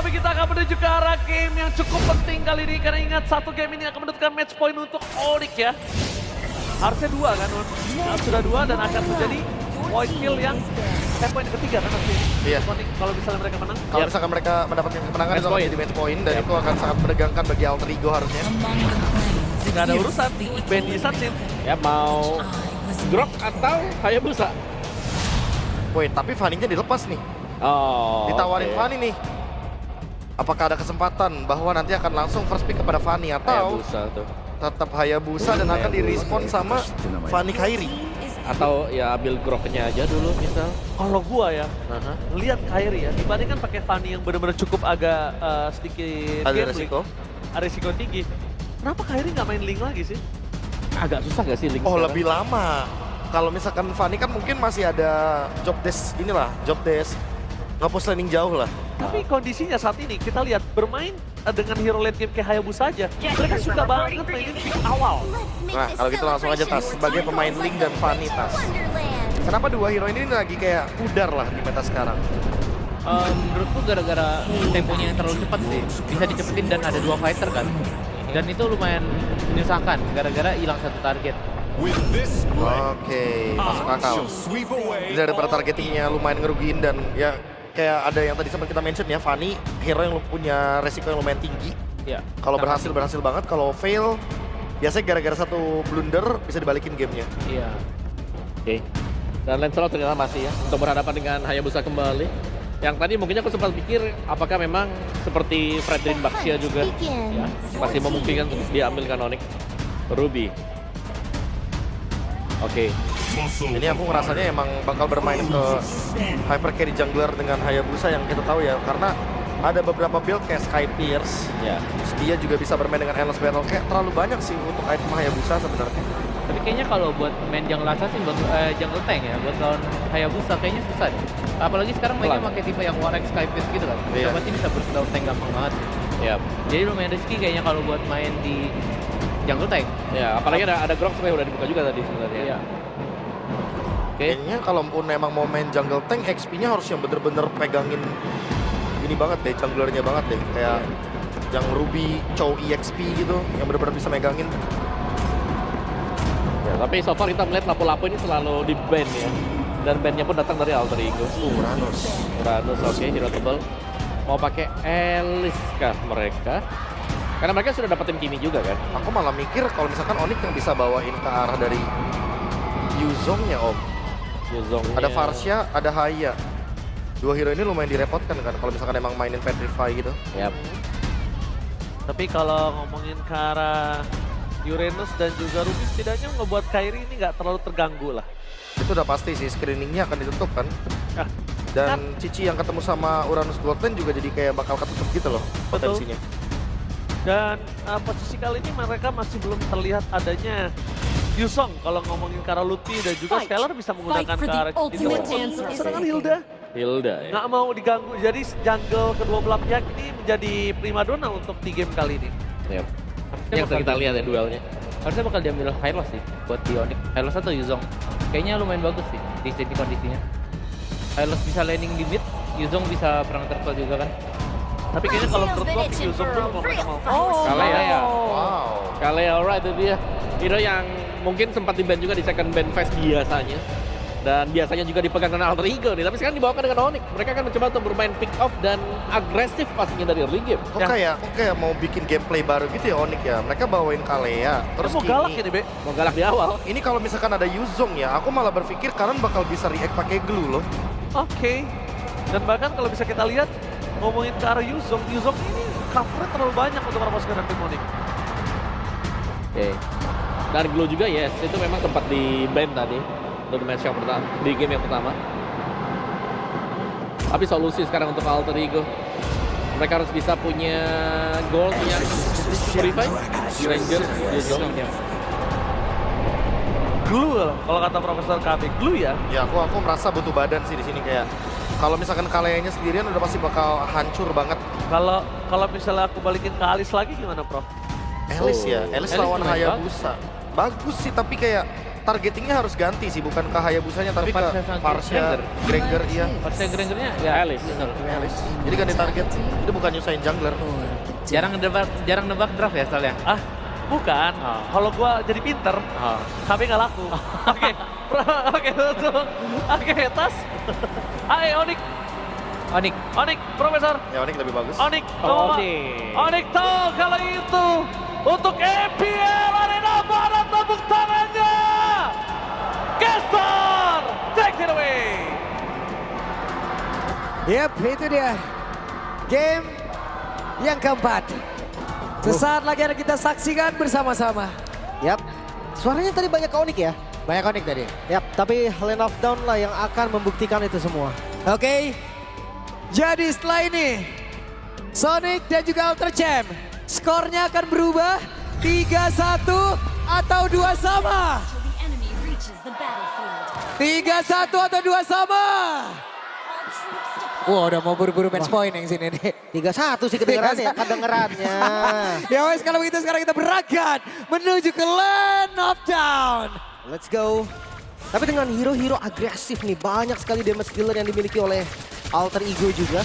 tapi kita akan menuju ke arah game yang cukup penting kali ini. Karena ingat, satu game ini akan menentukan match point untuk Onyx ya. Harusnya 2 kan, nah, sudah 2 dan akan menjadi point kill yang point ketiga kan nanti. Iya. Kalau misalnya mereka menang. Kalau misalkan mereka mendapatkan kemenangan itu akan jadi match point dan itu akan sangat menegangkan bagi Alter Ego harusnya. Nggak ada urusan, Bendy Satsin. Ya mau Grok atau Hayabusa. Woi, tapi Fanny-nya dilepas nih. Oh. Ditawarin oke. Fanny nih. Apakah ada kesempatan bahwa nanti akan langsung first pick kepada Fanny atau Hayabusa tuh. tetap Hayabusa dan akan di-respawn sama Fanny Kairi? Atau ya ambil Groknya aja dulu misal. Kalau gua ya, lihat Kairi ya, dibandingkan pakai Fanny yang benar-benar cukup agak sedikit Ada gambling, resiko. ada resiko tinggi. Kenapa Kairi nggak main Link lagi sih? Agak susah gak sih Link Oh, sekarang? lebih lama. Kalau misalkan Fanny kan mungkin masih ada job desk inilah, job desk nge-push laning jauh lah. Tapi kondisinya saat ini kita lihat bermain dengan hero late game kayak Hayabusa aja, mereka suka banget mainin pick awal. Nah, kalau gitu langsung aja Tas sebagai pemain Link dan Fanny Tas. Kenapa dua hero ini lagi kayak pudar lah di meta sekarang? Menurutku gara-gara temponya yang terlalu cepat sih. Bisa dicepetin dan ada 2 fighter kan. Dan itu lumayan menyusahkan gara-gara hilang 1 target. Oke, masuk akal. Jadi daripada targetingnya lumayan ngerugiin dan ya kayak ada yang tadi sempat kita mention ya, Fanny hero yang punya resiko yang lumayan tinggi. Ya. Kalau berhasil banget, kalau fail biasanya gara-gara satu blunder bisa dibalikin gamenya. Iya. Oke. Dan Lancelot ternyata masih ya untuk berhadapan dengan Hayabusa kembali. Yang tadi mungkin aku sempat pikir apakah memang seperti Fredrin Baxia juga ya, masih memungkinkan untuk diambilkan Onyx. Ruby. Oke. Ini aku ngerasanya emang bakal bermain ke hyper carry jungler dengan Hayabusa yang kita tahu ya, karena ada beberapa build kayak Sky Pierce. Ya. Terus dia juga bisa bermain dengan Endless Battle. Kayak terlalu banyak sih untuk item Hayabusa sebenarnya. Tapi kayaknya kalau buat main jungle assassin, buat jungle tank ya, buat lawan Hayabusa kayaknya susah deh. Apalagi sekarang mereka pakai tipe yang Warwick Skypiece gitu kan. Iya. Pasti bisa burst down tank gampang banget. Ya. Jadi lumayan risky kayaknya kalau buat main di jungle tank. Ya, apalagi ada Grok sebenarnya udah dibuka juga tadi sebenarnya. Iya. Oke. Kayaknya kalaupun emang mau main jungle tank, XP-nya harus yang bener-bener pegangin ini banget deh, junglernya banget deh. Kayak yang Ruby, Chow EXP gitu, yang bener-bener bisa megangin. Ya, tapi so far kita melihat lapu-lapu ini selalu di ban ya. Dan ban-nya pun datang dari Alter Ego. Uranus. Uranus, oke, hero tebal. Mau pakai Elis kah mereka? Karena mereka sudah dapat tim Kimi juga kan? Aku malah mikir kalau misalkan Onyx yang bisa bawain ke arah dari Yuzongnya Om. Yuzongnya. Ada Varsha, ada Haya. Dua hero ini lumayan direpotkan kan kalau misalkan emang mainin Petrify gitu. Yap. Tapi kalau ngomongin ke arah Uranus dan juga Ruby, setidaknya ngebuat Kairi ini nggak terlalu terganggu lah. Itu udah pasti sih, screeningnya akan ditutup kan. Ah, Dan Cici yang ketemu sama Uranus Goldman juga jadi kayak bakal ketutup gitu loh Betul. potensinya. Dan posisi kali ini mereka masih belum terlihat adanya Yusong kalau ngomongin ke arah Luti dan juga Scalar bisa menggunakan ke arah Cici. Sedangkan Hilda ya. nggak mau diganggu, jadi jungle kedua belah pihak ini menjadi primadona untuk di game kali ini. Yap. Yang kita lihat ya duelnya. Harusnya bakal diambil Hylos sih buat di Onyx. Hylos atau Yuzong. Kayaknya lumayan bagus sih di sini kondisinya. Hylos bisa laning di mid, Yuzong bisa perang turtle juga kan. Tapi kayaknya kalau menurut gua pick Yusong dulu kalau mereka mau. Kalea. Wow. Kalea alright itu dia. Hero yang mungkin sempat di-ban juga di second ban phase biasanya. Dan biasanya juga dipegang dengan Alter Ego nih, tapi sekarang dibawakan dengan Onyx. Mereka akan mencoba untuk bermain pick off dan agresif pastinya dari early game. Kok kayak mau bikin gameplay baru gitu ya Onyx ya. Mereka bawain Kalea, terus Mau galak ini, Be. Mau galak di awal. Ini kalau misalkan ada Yuzong ya, aku malah berpikir kalian bakal bisa react pakai glue loh. Oke. Dan bahkan kalau bisa kita lihat ngomongin ke arah Yuzong ini covernya terlalu banyak untuk orang pasukan tim Onyx. Oke. Dan Glow juga yes, itu memang sempat di-ban tadi untuk di match yang pertama, di game yang pertama. Tapi solusi sekarang untuk Alter Ego, mereka harus bisa punya gold, punya Purify, Ranger, Yuzong. Glue loh, kalau kata Profesor KB, glue ya. Ya aku merasa butuh badan sih di sini kayak. Kalau misalkan Kaleanya sendirian udah pasti bakal hancur banget. Kalau misalnya aku balikin ke Alice lagi gimana, Prof? Elis ya, Elis Elis lawan lumayan Hayabusa. Bagus sih tapi kayak targetingnya harus ganti sih, bukan ke Hayabusanya tapi ke Varsha sama Varsha, Granger, iya. Varsha Grangernya ya Alice. betul. Jadi ganti target, itu bukan nyusahin jungler. Jarang nebak draft ya soalnya. Ah, bukan. Oh. Kalau gua jadi pinter, Oh. tapi nggak laku. Oke, oke, betul. Oke, tas. Ayo, Onyx, Profesor. Ya Onyx lebih bagus. Onyx, Onyx. Onyx tahu kalau itu untuk EPL Arena mana tepuk tangannya. Caster, take it away. Yap, itu dia. Game yang keempat. Sesaat lagi akan kita saksikan bersama-sama. Yap, suaranya tadi banyak ke Onyx ya? Banyak Onyx tadi. Yap, tapi Land of Dawn lah yang akan membuktikan itu semua. Oke. Jadi setelah ini Sonic dan juga Ultra Champ, skornya akan berubah 3-1 atau 2 sama. 3-1 atau 2 sama. Wah, udah mau buru-buru match point yang sini nih. 3-1 sih kedengerannya, kedengerannya. Ya wes, kalau begitu sekarang kita berangkat menuju ke Land of Dawn. Let's go. Tapi dengan hero-hero agresif nih, banyak sekali damage dealer yang dimiliki oleh Alter Ego juga.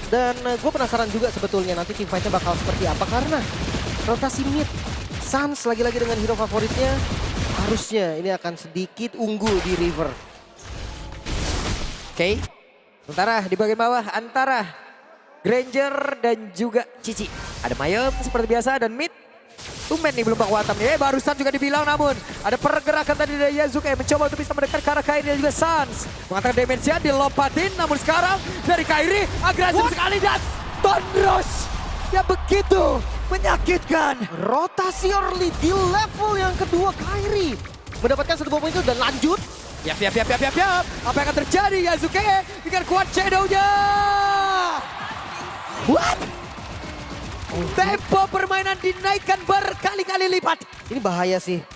Dan gue penasaran juga sebetulnya nanti team fight-nya bakal seperti apa. Karena rotasi mid, Sans lagi-lagi dengan hero favoritnya, harusnya ini akan sedikit unggul di River. Oke. Sementara di bagian bawah antara Granger dan juga Cici. Ada Mayem seperti biasa dan mid. Tumben nih belum Bang Watam nih. Barusan juga dibilang namun ada pergerakan tadi dari Yasuke mencoba untuk bisa mendekat ke arah Kairi dan juga Sans. Mengatakan damage-nya dilompatin namun sekarang dari Kairi agresif sekali dan Tondros yang begitu menyakitkan. Rotasi early di level yang kedua, Kairi mendapatkan satu bomb itu dan lanjut. Yap. Apa yang akan terjadi Yasuke dengan kuat shadow-nya? What? Tempo permainan dinaikkan berkali-kali lipat. Ini bahaya sih.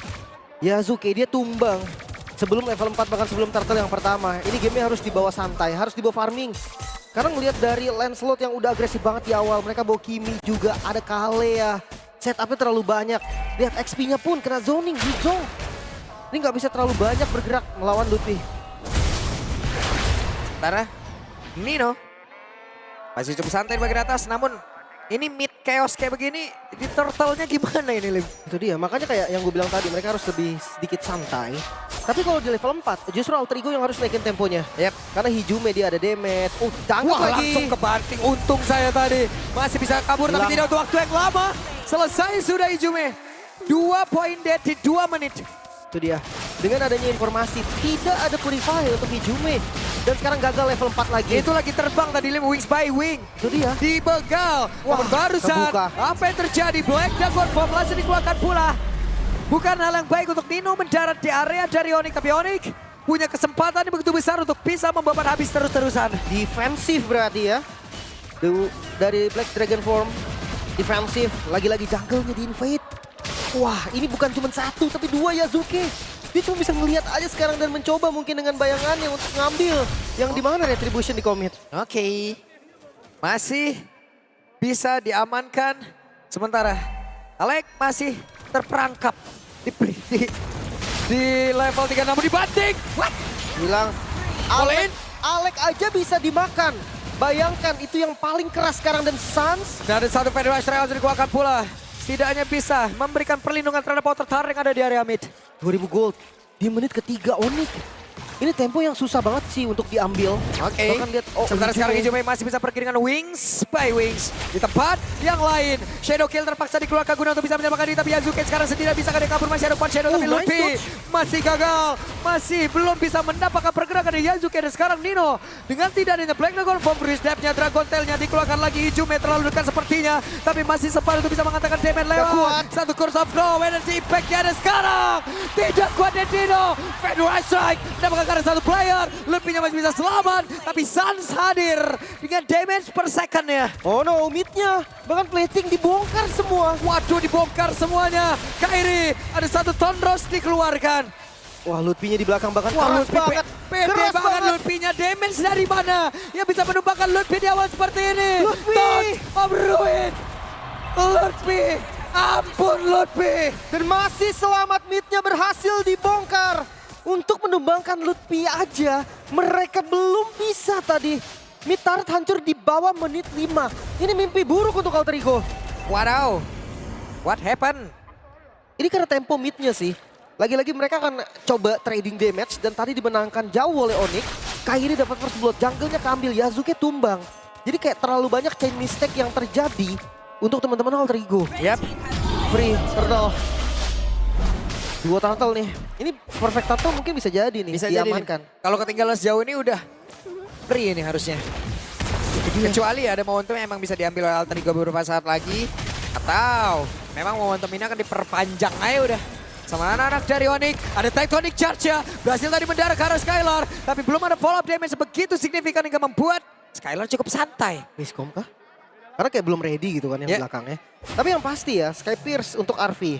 Yasuke dia tumbang sebelum level 4 bahkan sebelum turtle yang pertama. Ini gamenya harus dibawa santai, harus dibawa farming. Karena ngelihat dari Lancelot yang udah agresif banget di awal. Mereka bawa Kimi juga, ada Kale ya. Setupnya terlalu banyak. Lihat XP-nya pun kena zoning, Yuzong. Ini nggak bisa terlalu banyak bergerak melawan Ludwig. Sementara Nino masih cukup santai di bagian atas namun ini mid chaos kayak begini di turtle-nya gimana ini Lim? Itu dia, makanya kayak yang gue bilang tadi, mereka harus lebih sedikit santai. Tapi kalau di level 4, justru Alter Ego yang harus naikin temponya. Yap. Karena Hijume dia ada damage. Oh, tangkap Wah, lagi. langsung kebanting. Untung saya tadi masih bisa kabur tapi Hilang. tidak untuk waktu yang lama. Selesai sudah Ijume. 2 poin dead di 2 menit. Itu dia. Dengan adanya informasi, tidak ada purify untuk Hijume. Dan sekarang gagal level 4 lagi. Itu lagi terbang tadi Lim, wings by wing. Itu dia. Dibegal. Wah, Namun barusan kebuka. apa yang terjadi? Black Dragon Form langsung dikeluarkan pula. Bukan hal yang baik untuk Nino mendarat di area dari Onyx. Tapi Onyx punya kesempatan yang begitu besar untuk bisa membabat habis terus-terusan. Defensif berarti ya. Dari Black Dragon Form. Defensif. Lagi-lagi jungle-nya di invade. Wah, ini bukan cuma 1 tapi 2 Yasuke. Dia cuma bisa ngelihat aja sekarang dan mencoba mungkin dengan bayangannya untuk ngambil. Yang dimana retribution di commit. Oke. Masih bisa diamankan. Sementara Alek masih terperangkap di level 3 namun dibanting. What? Bilang, Olin? Alek aja bisa dimakan. Bayangkan itu yang paling keras sekarang dan Sans. Dan ada satu Federation Real dikeluarkan pula. Setidaknya bisa memberikan perlindungan terhadap Outer Tower yang ada di area mid. 2000 gold di menit ketiga Onyx. Ini tempo yang susah banget sih untuk diambil. Oke. Bahkan lihat, Sementara Hijume. sekarang Hijume masih bisa pergi dengan wings by wings. Di tempat yang lain. Shadow Kill terpaksa dikeluarkan guna untuk bisa menyelamatkan diri. Tapi Yasuke sekarang tidak bisa dia kabur. Masih ada Punch Shadow. Tapi nice Luffy masih gagal. Masih belum bisa mendapatkan pergerakan dari Yasuke. Dan sekarang Nino dengan tidak adanya Black Dragon Form. Snapnya Dragon Tail-nya dikeluarkan lagi. Hijume terlalu dekat sepertinya. Tapi masih sempat untuk bisa mengatakan damage lewat. Satu Curse of Flow. Energy Impact-nya ada sekarang. Tidak kuat dari Nino. Federal Strike. Mendapatkan karena satu player. Luffy-nya masih bisa selamat. Tapi Sans hadir dengan damage per second-nya. Oh no, mid-nya. Bahkan plating dibongkar semua. Waduh, dibongkar semuanya. Kairi, ada satu Tondros dikeluarkan. Wah, Lutfi-nya di belakang bahkan Wah, keras Lutfi banget. pede Keras banget banget. Lutfi-nya. Damage dari mana? Yang bisa menumbangkan Lutfi di awal seperti ini. Lutfi! Touch of Ruin. Lutfi Ampun Lutfi. Dan masih selamat midnya berhasil dibongkar. Untuk menumbangkan Lutfi aja, mereka belum bisa tadi. Mid turret hancur di bawah menit 5. Ini mimpi buruk untuk Alter Ego. Wadaw. What happened? Ini karena tempo midnya sih. Lagi-lagi mereka akan coba trading damage dan tadi dimenangkan jauh oleh Onyx. Kairi dapat first blood, jungle-nya keambil, Yasuke tumbang. Jadi kayak terlalu banyak chain mistake yang terjadi untuk teman-teman Alter Ego. Yap. Free, turtle. Dua turtle nih. Ini perfect turtle mungkin bisa jadi nih, Bisa jadi nih. diamankan. Kalau ketinggalan sejauh ini udah free ini harusnya. Kecuali ada momentum yang emang bisa diambil oleh Alter Ego beberapa saat lagi. Atau memang momentum ini akan diperpanjang aja udah. Sama anak-anak dari Onyx. Ada Tectonic Charge ya. Berhasil tadi mendarat ke arah Skylar. Tapi belum ada follow up damage begitu signifikan hingga membuat Skylar cukup santai. Miscom kah? Karena kayak belum ready gitu kan yang belakangnya. Tapi yang pasti ya, Sky Pierce untuk RV.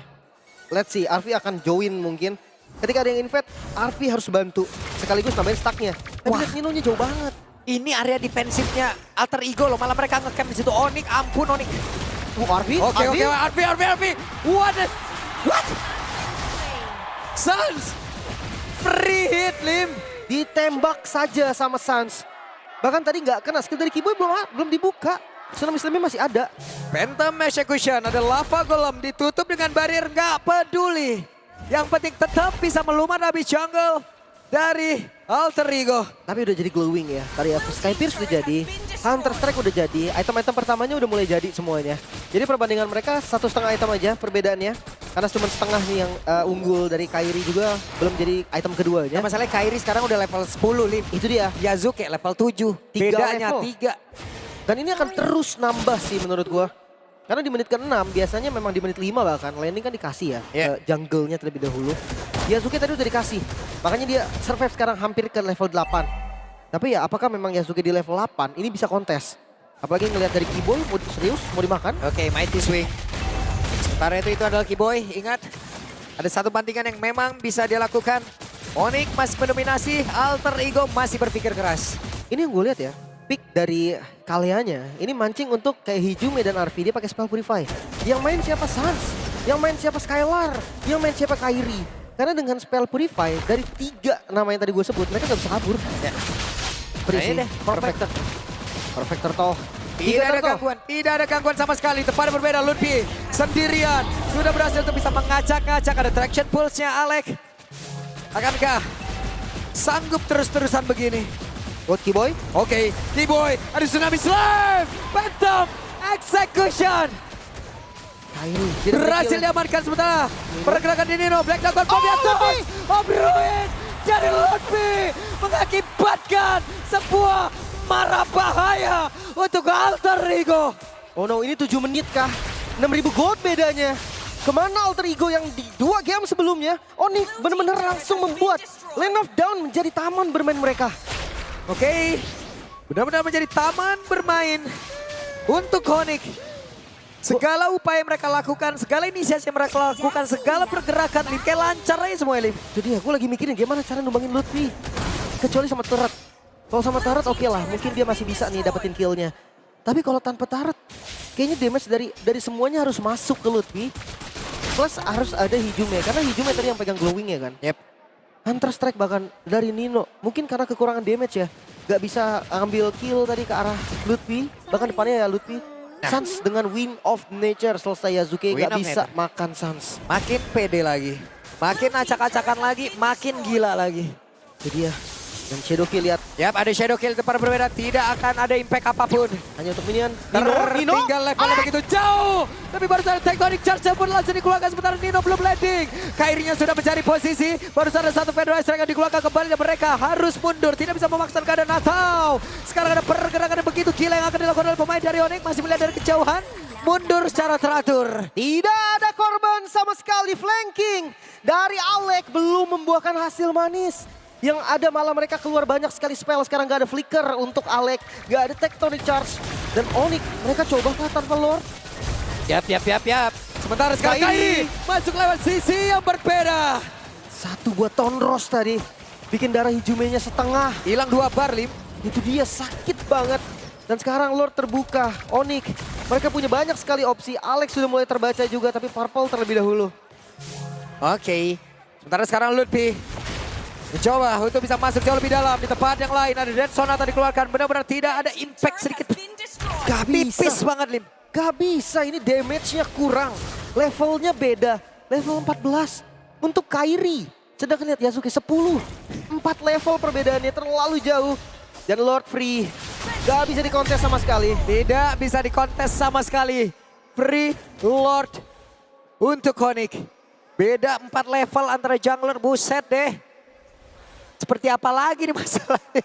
Let's see, RV akan join mungkin. Ketika ada yang invade, RV harus bantu. Sekaligus nambahin stacknya. Tapi Wah. lihat Nino-nya jauh banget. Ini area defensifnya Alter Ego loh. Malah mereka ngecamp di situ. Onyx, ampun Onyx. RV, Oke, RV. RV. What? Suns! Free hit, Lim. Ditembak saja sama Suns. Bahkan tadi nggak kena, skill dari Kiboy belum dibuka. Tsunami Slamnya masih ada. Phantom Execution, ada lava golem ditutup dengan barrier, nggak peduli. Yang penting tetap bisa melumat habis jungle dari Alter Ego. Tapi udah jadi glowing ya. Tadi Sky Pierce udah jadi, Hunter Strike udah jadi, item-item pertamanya udah mulai jadi semuanya. Jadi perbandingan mereka 1,5 item aja perbedaannya. Karena cuma setengah nih yang unggul dari Kairi juga belum jadi item keduanya. Ya, masalahnya Kairi sekarang udah level 10, Lim. Itu dia. Yasuke level 7. Tiga Bedanya level. 3. Dan ini akan terus nambah sih menurut gua. Karena di menit ke-6 biasanya memang di menit 5 bahkan landing kan dikasih ya ke jungle-nya terlebih dahulu. Yasuke tadi udah dikasih. Makanya dia survive sekarang hampir ke level 8. Tapi ya apakah memang Yasuke di level 8 ini bisa kontes? Apalagi ngelihat dari Kiboy serius mau dimakan. Oke, Mighty Swing. Sementara itu adalah Kiboy. Ingat, ada satu bantingan yang memang bisa dia lakukan. Onyx masih mendominasi, Alter Ego masih berpikir keras. Ini yang gue lihat ya. Pick dari Kaleanya, ini mancing untuk kayak Hijume dan RV, dia pakai Spell Purify. Yang main siapa Suns, yang main siapa Skylar, yang main siapa Kairi. Karena dengan Spell Purify, dari 3 nama yang tadi gue sebut, mereka gak bisa kabur. Ya. Free Nah, ini sih, deh, perfect. Perfect turtle. Tidak ada gangguan sama sekali. Tempat berbeda, Lutfi sendirian. Sudah berhasil untuk bisa mengacak-ngacak. Ada traction pulse-nya Alek. Akankah sanggup terus-terusan begini? Buat Kiboy, Oke, Kiboy, ada Tsunami Slam, Phantom Execution. Kairi. tidak Berhasil berkill. diamankan sementara. Pergerakan di Nino, Black Dragon, Pobiatos, Obruin dari Lutfi mengakibatkan sebuah mara bahaya untuk Alter Ego. Oh no, ini 7 menit kah? 6.000 gold bedanya. Kemana Alter Ego yang di 2 game sebelumnya? Onyx benar-benar langsung membuat Land of Dawn menjadi taman bermain mereka. Oke, benar-benar menjadi taman bermain untuk Onyx. Segala upaya mereka lakukan, segala inisiasi yang mereka lakukan, segala pergerakan, Lim, kayak lancar aja semua, Lim. Itu dia, gue lagi mikirin gimana cara numbangin Lutfi. Kecuali sama turret. Kalau sama turret oke lah, mungkin dia masih bisa nih dapetin killnya. Tapi kalau tanpa turret, kayaknya damage dari semuanya harus masuk ke Lutfi. Plus harus ada Hijume, karena Hijume tadi yang pegang glowing ya kan. Yep. Hunter Strike bahkan dari Nino, mungkin karena kekurangan damage ya. Gak bisa ambil kill tadi ke arah Lutfi, bahkan depannya ya Lutfi. Suns dengan Wind of Nature selesai, Yasuke Wind gak of bisa Nature. makan Suns. Makin pede lagi, makin acak-acakan lagi, makin gila lagi. Itu dia. Dan Shadowkill lihat Yap, ada shadow kill tempat berbeda, tidak akan ada impact apapun. hanya untuk minion. Nino, Tertinggal levelnya begitu jauh. Tapi baru saja Tectonic Charge pun langsung dikeluarkan sementara Nino belum landing. Kairinya sudah mencari posisi. Baru saja satu Federal Strike yang dikeluarkan kembali dan mereka harus mundur. Tidak bisa memaksa keadaan atau sekarang ada pergerakan yang begitu gila yang akan dilakukan oleh pemain dari Onyx. Masih melihat dari kejauhan. Mundur secara teratur. Tidak ada korban sama sekali. Flanking dari Alek belum membuahkan hasil manis. Yang ada malah mereka keluar banyak sekali spell. Sekarang gak ada flicker untuk Alek. Gak ada Tectonic Charge. Dan Onyx mereka coba ke tanpa Lord. Yap. Sementara sekarang Kairi masuk lewat sisi yang berbeda. Satu buat Tonros tadi. Bikin darah Hijumenya setengah. Hilang 2 bar, Lim. Itu dia sakit banget. Dan sekarang Lord terbuka, Onyx. Mereka punya banyak sekali opsi. Alex sudah mulai terbaca juga, tapi Purple terlebih dahulu. Oke. Sementara sekarang Lutfi mencoba untuk bisa masuk jauh lebih dalam. Di tempat yang lain ada Dead Sonata dikeluarkan. Benar-benar tidak ada impact sedikit. Gak Tipis bisa. banget Lim. Gak bisa, ini damage-nya kurang. Levelnya beda. Level 14 untuk Kairi. Sedangkan lihat Yasuke 10. 4 level perbedaannya terlalu jauh. Dan Lord free. Gak bisa dikontes sama sekali. Tidak bisa dikontes sama sekali. Free Lord untuk Onyx. Beda 4 level antara jungler, buset deh. Seperti apa lagi nih masalahnya.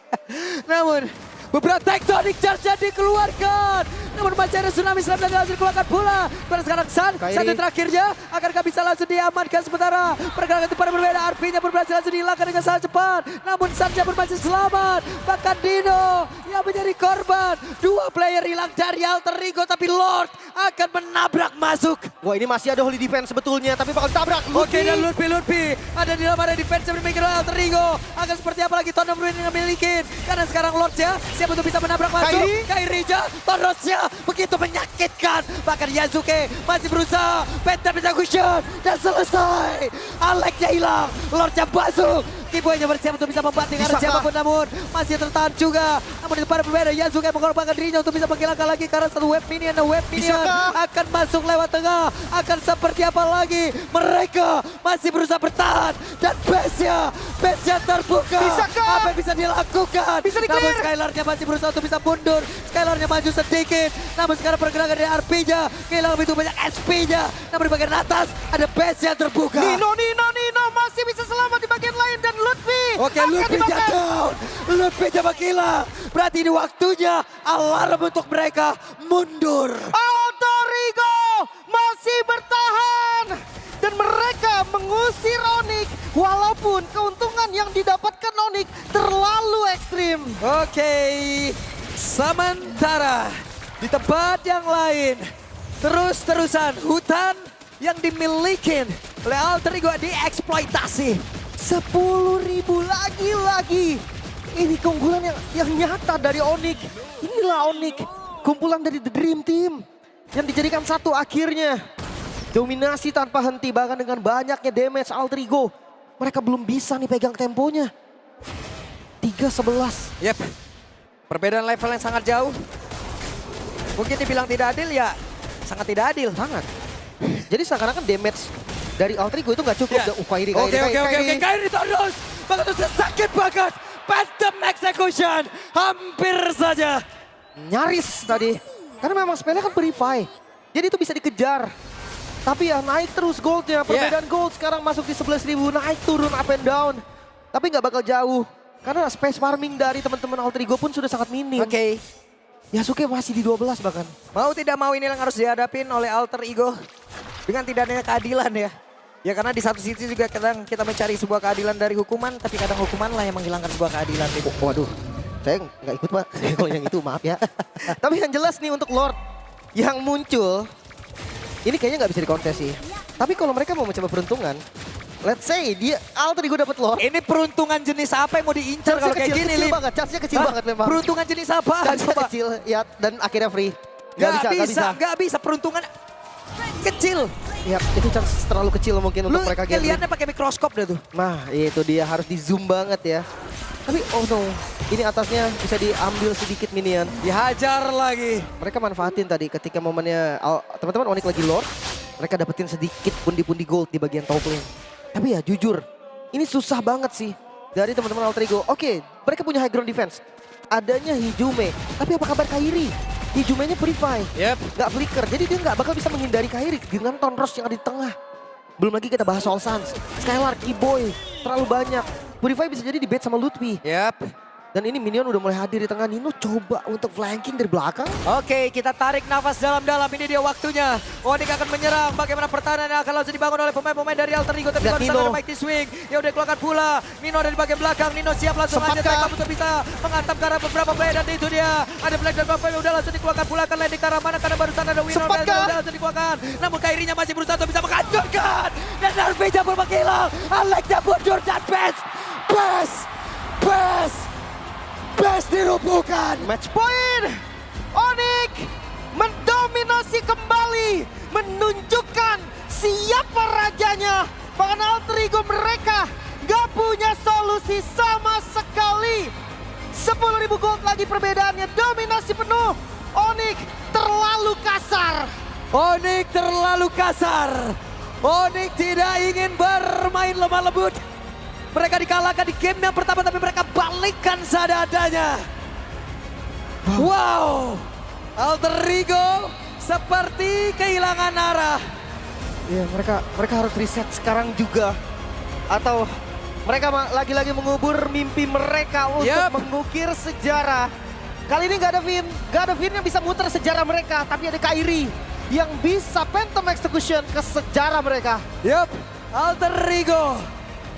Namun beberapa tectonic charge dikeluarkan. Namun masih ada tsunami slam dan langsung dikeluarkan pula. Pada sekarang Sun, Kairi. satu terakhirnya. Akankah bisa langsung diamankan sementara. Pergerakan itu pada berbeda. RV-nya berhasil langsung dihilangkan dengan sangat cepat. Namun Sun-nya pun masih selamat. Bahkan Dino yang menjadi korban. 2 player hilang dari Alter Ego. Tapi Lord akan menabrak masuk. Wah, ini masih ada holy defense sebetulnya, tapi bakal ditabrak. Oke, dan Lutfi ada di dalam area defense yang dimiliki oleh Alter Ego. Akan seperti apa lagi Tondom Ruin yang memiliki. Karena sekarang Lordnya siap untuk bisa menabrak masuk. Kairi-nya, Tondosnya begitu menyakitkan. Bahkan Yasuke masih berusaha. Penta execution dan selesai. Alexnya hilang, Lordnya masuk. Kiboynya bersiap untuk bisa membanting arah Bisakah? siapapun, namun masih tertahan juga. Namun di depan berbeda, Yasuke mengorbankan dirinya untuk bisa menghilangkan lagi karena satu web minion dan web minion Bisakah? akan masuk lewat tengah. Akan seperti apa lagi? Mereka masih berusaha bertahan dan base-nya terbuka. Bisakah? Apa yang bisa dilakukan? Bisa di-clear. Namun Skylar-nya masih berusaha untuk bisa mundur. Skylar-nya maju sedikit. Namun sekarang pergerakan dari RP-nya kehilangan begitu banyak SP-nya. Namun di bagian atas ada base yang terbuka. Nino masih bisa selamat di bagian lain dan Lutfi. Oke, akan Lutfi dimakan. jatuh. Lutfi jambak hilang. Berarti ini waktunya alarm untuk mereka mundur. Alter Ego masih bertahan. Dan mereka mengusir Onyx. Walaupun keuntungan yang didapatkan Onyx terlalu ekstrim. Oke, sementara di tempat yang lain terus-terusan hutan yang dimiliki oleh Alter Ego dieksploitasi. 10.000 lagi. Ini keunggulan yang nyata dari Onyx. Inilah Onyx, kumpulan dari The Dream Team yang dijadikan satu akhirnya. Dominasi tanpa henti, bahkan dengan banyaknya damage Alter Ego. Mereka belum bisa nih pegang temponya. 3-11. Yep, perbedaan level yang sangat jauh. Mungkin dibilang tidak adil ya, sangat tidak adil. Sangat. Jadi seakan-akan damage dari Alter Ego itu nggak cukup. Ya. Kairi. Oke, Kairi terus. Bahkan itu sakit banget. Phantom Execution, hampir saja. Nyaris tadi. Karena memang spellnya kan Purify. Jadi itu bisa dikejar. Tapi ya naik terus goldnya. Perbedaan gold sekarang masuk di 11.000. Naik turun up and down. Tapi nggak bakal jauh. Karena space farming dari teman-teman Alter Ego pun sudah sangat minim. Oke. Yasuke masih di 12 bahkan. Mau tidak mau ini yang harus dihadapin oleh Alter Ego. Dengan tidak adanya keadilan ya. Ya karena di satu sisi juga kadang kita mencari sebuah keadilan dari hukuman. Tapi kadang hukuman lah yang menghilangkan sebuah keadilan. Waduh, saya nggak ikut Pak. Kalau yang itu maaf ya. Tapi yang jelas nih untuk Lord yang muncul. Ini kayaknya nggak bisa dikontes sih. Tapi kalau mereka mau mencoba peruntungan. Let's say dia Alter Ego dapat Lord. Ini peruntungan jenis apa yang mau diincar kalau kayak gini, kecil Lim? banget, chance-nya kecil banget memang. Peruntungan jenis apa? Chance-nya Coba. kecil, ya dan akhirnya free. Gak bisa. Peruntungan kecil. Ya, itu chance terlalu kecil mungkin untuk mereka gambling. Lihatnya pakai mikroskop deh tuh. Nah, itu dia harus di zoom banget ya. Tapi oh no, ini atasnya bisa diambil sedikit minion. Dihajar lagi. Mereka manfaatin tadi ketika momennya teman-teman Onyx lagi Lord, mereka dapetin sedikit pundi-pundi gold di bagian top lane. Tapi ya jujur, ini susah banget sih dari teman-teman Alter Ego. Oke, mereka punya high ground defense. Adanya Hijume, tapi apa kabar Kairi? Hijumenya Purify, nggak flicker. Jadi dia nggak bakal bisa menghindari Kairi dengan Tonros yang ada di tengah. Belum lagi kita bahas soal Sans, Skylar, Kiboy, terlalu banyak. Purify bisa jadi di bait sama Lutfi. Dan ini minion udah mulai hadir di tengah. Nino coba untuk flanking dari belakang. Oke, kita tarik nafas dalam-dalam. Ini dia waktunya. Onyx akan menyerang. Bagaimana pertahanan yang akan langsung dibangun oleh pemain-pemain dari Alter Ego. Tapi baru ada Mighty Swing. Ya udah keluarkan pula. Nino ada di bagian belakang. Nino siap langsung aja tembak untuk bisa mengantam ke arah beberapa player. Dan itu dia. Ada Black dan Buffalo udah langsung dikeluarkan pula. Akan landing ke arah mana karena barusan ada Winner. Udah langsung dikeluarkan. Namun Kairinya masih berusaha untuk bisa menghancurkan. Dan RP-nya pun menghilang. Alexnya mundur dan Best dirubuhkan. Match point Onyx mendominasi kembali, menunjukkan siapa rajanya. Bahkan alter ego mereka gak punya solusi sama sekali. 10.000 gold lagi perbedaannya, dominasi penuh. Onyx terlalu kasar. Onyx terlalu kasar. Onyx tidak ingin bermain lemah lembut. Mereka dikalahkan di game yang pertama tapi mereka balikkan seadanya. Wow. Alter ego seperti kehilangan arah. Ya, mereka harus reset sekarang juga. Atau mereka lagi-lagi mengubur mimpi mereka untuk mengukir sejarah. Kali ini gak ada Vin yang bisa muter sejarah mereka, tapi ada Kairi yang bisa Phantom Execution ke sejarah mereka. Yup, alter ego.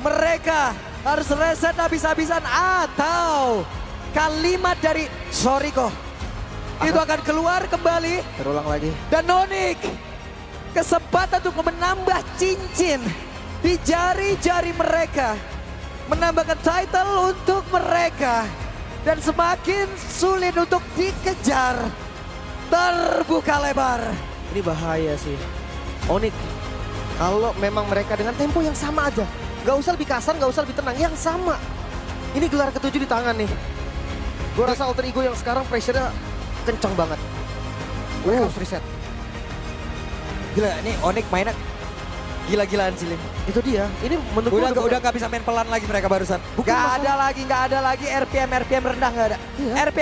Mereka harus reset habis-habisan atau kalimat dari Soriko itu akan keluar kembali. Terulang lagi. Dan Onyx kesempatan untuk menambah cincin di jari-jari mereka. Menambahkan title untuk mereka. Dan semakin sulit untuk dikejar. Terbuka lebar. Ini bahaya sih. Onyx, kalau memang mereka dengan tempo yang sama aja. Gak usah lebih kasar, gak usah lebih tenang, yang sama. Ini gelar ke-7 di tangan nih. Gue rasa alter ego yang sekarang pressure-nya kenceng banget. Mereka harus reset. Gila, ini Onyx mainnya gila-gilaan sih, Lim. Itu dia, ini menurut gue Udah gak bisa main pelan lagi mereka barusan. Bukan Gak ada lagi RPM rendah gak ada. Iya.